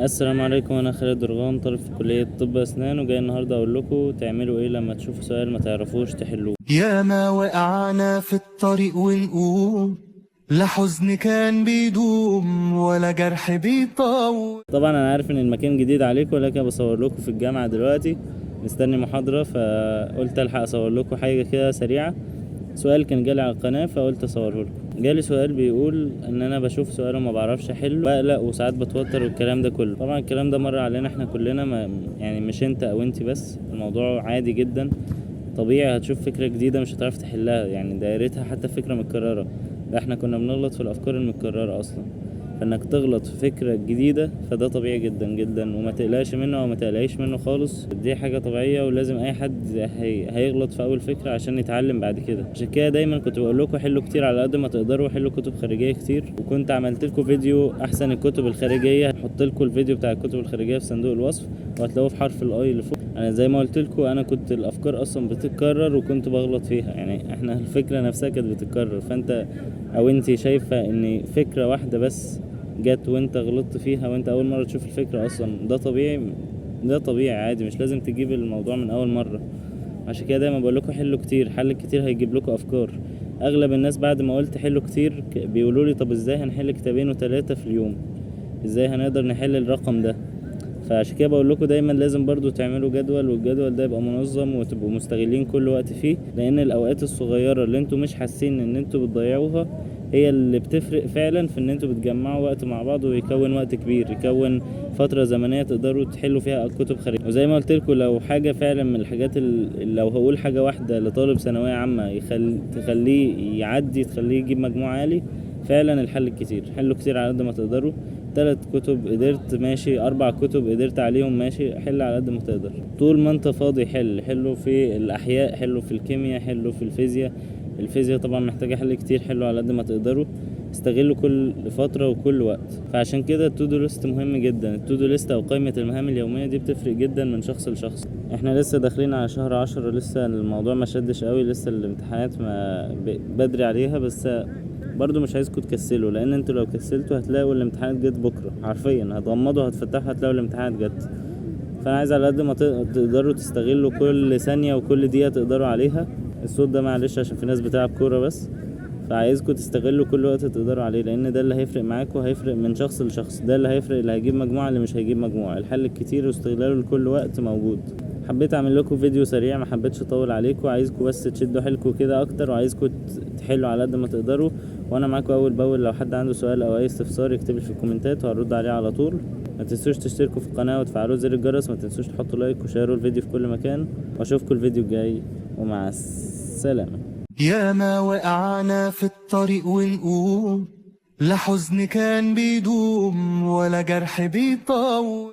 السلام عليكم، انا خالد درغام، طالب في كلية طب اسنان، وجاي النهارده اقول لكم تعملوا ايه لما تشوفوا سؤال ما تعرفوش تحلوه. يا ما وقعنا في الطريق ونقوم، لا حزن كان بيدوم ولا جرح بيطول. طبعا انا عارف ان المكان جديد عليكم، ولكن بصور لكم في الجامعة دلوقتي مستني محاضرة، فقلت الحق اصور لكم حاجة كده سريعة. سؤال كان جالي على القناة فقلت اصوره لكم. جالي سؤال بيقول ان انا بشوف سؤال وما بعرفش احله، بقلق وساعات بتوتر والكلام ده كله. طبعا الكلام ده مر علينا احنا كلنا، ما يعني مش انت او انتي بس، الموضوع عادي جدا. طبيعي هتشوف فكرة جديدة مش هتعرف تحلها، يعني دايرتها حتى فكرة متكررة. ده احنا كنا بنغلط في الأفكار المتكررة أصلا، فإنك تغلط في فكرة جديدة فده طبيعي جدا جدا، وما تقلقش منه أو ما تقلقيش منه خالص. دي حاجة طبيعية، ولازم أي حد هيغلط في أول فكرة عشان يتعلم بعد كده. عشان كده دايما كنت بقول لكم حلوا كتير على قد ما تقدروا، حلوا كتب خارجية كتير. وكنت عملت لكم فيديو أحسن الكتب الخارجية، هحط لكم الفيديو بتاع الكتب الخارجية في صندوق الوصف، وهتلاقوه في حرف الآي اللي فوق. انا زي ما قلت لكم، انا كنت الافكار اصلا بتتكرر وكنت بغلط فيها، يعني احنا الفكره نفسها كانت بتتكرر، فانت او انت شايفه ان فكره واحده بس جت وانت غلطت فيها وانت اول مره تشوف الفكره اصلا، ده طبيعي. ده طبيعي عادي، مش لازم تجيب الموضوع من اول مره. عشان كده دايما بقول لكم حلوا كتير، حل كتير هيجيب لكم افكار. اغلب الناس بعد ما قلت حلوا كتير بيقولوا لي طب ازاي هنحل كتابين وثلاثه في اليوم، ازاي هنقدر نحل الرقم ده؟ فعشان كده بقول لكم دايما لازم برضو تعملوا جدول، والجدول ده يبقى منظم وتبقوا مستغلين كل وقت فيه، لان الاوقات الصغيره اللي انتوا مش حاسين ان انتوا بتضيعوها هي اللي بتفرق فعلا في ان انتوا بتجمعوا وقت مع بعض، ويكون وقت كبير، يكون فتره زمنيه تقدروا تحلوا فيها كتب خارجيه. وزي ما قلت لكم، لو حاجه فعلا من الحاجات لو هقول حاجه واحده لطالب ثانويه عامه تخليه يعدي، تخليه يجيب مجموع عالي، فعلا الحل كتير. حلوا كتير على قد ما تقدروا. 3 كتب قدرت ماشي، 4 كتب قدرت عليهم ماشي، حل على قد ما تقدر. طول ما انت فاضي حلو في الاحياء، حلو في الكيمياء، حلو في الفيزياء. الفيزياء طبعا محتاجه حل كتير، حلو على قد ما تقدروا. استغلوا كل فتره وكل وقت. فعشان كده التودو ليست مهم جدا. التودو ليست او قائمه المهام اليوميه دي بتفرق جدا من شخص لشخص. احنا لسه داخلين على شهر 10، لسه الموضوع ما شدش قوي، لسه الامتحانات ما بدري عليها، بس برضو مش عايزكم تكسلوا، لان انتوا لو كسلتوا هتلاقوا الامتحانات جت بكره حرفيا، هتغمضوا هتفتحوا هتلاقوا الامتحانات جت. فانا عايز على قد ما تقدروا تستغلوا كل ثانيه وكل دقيقه تقدروا عليها. الصوت ده معلش عشان في ناس بتلعب كوره بس. فعايزكم تستغلوا كل وقت تقدروا عليه، لان ده اللي هيفرق معاكم، هيفرق من شخص لشخص. ده اللي هيفرق، اللي هيجيب مجموعه اللي مش هيجيب مجموعه. الحل الكتير واستغلاله لكل وقت موجود. حبيت اعمل لكم فيديو سريع، ما حبيتش اطول عليكم، عايزكم بس تشدوا حيلكم كده اكتر، وعايزكم تحلوا على قد ما تقدروا. وانا معاكم اول باول، لو حد عنده سؤال او اي استفسار يكتب لي في الكومنتات وهرد عليه على طول. ما تنسوش تشتركوا في القناه وتفعلوا زر الجرس، ما تنسوش تحطوا لايك وشيروا الفيديو في كل مكان، واشوفكم الفيديو الجاي، ومع السلامه. يا ما وقعنا في الطريق ونقوم، لا حزن كان بيدوم ولا جرح بيطول.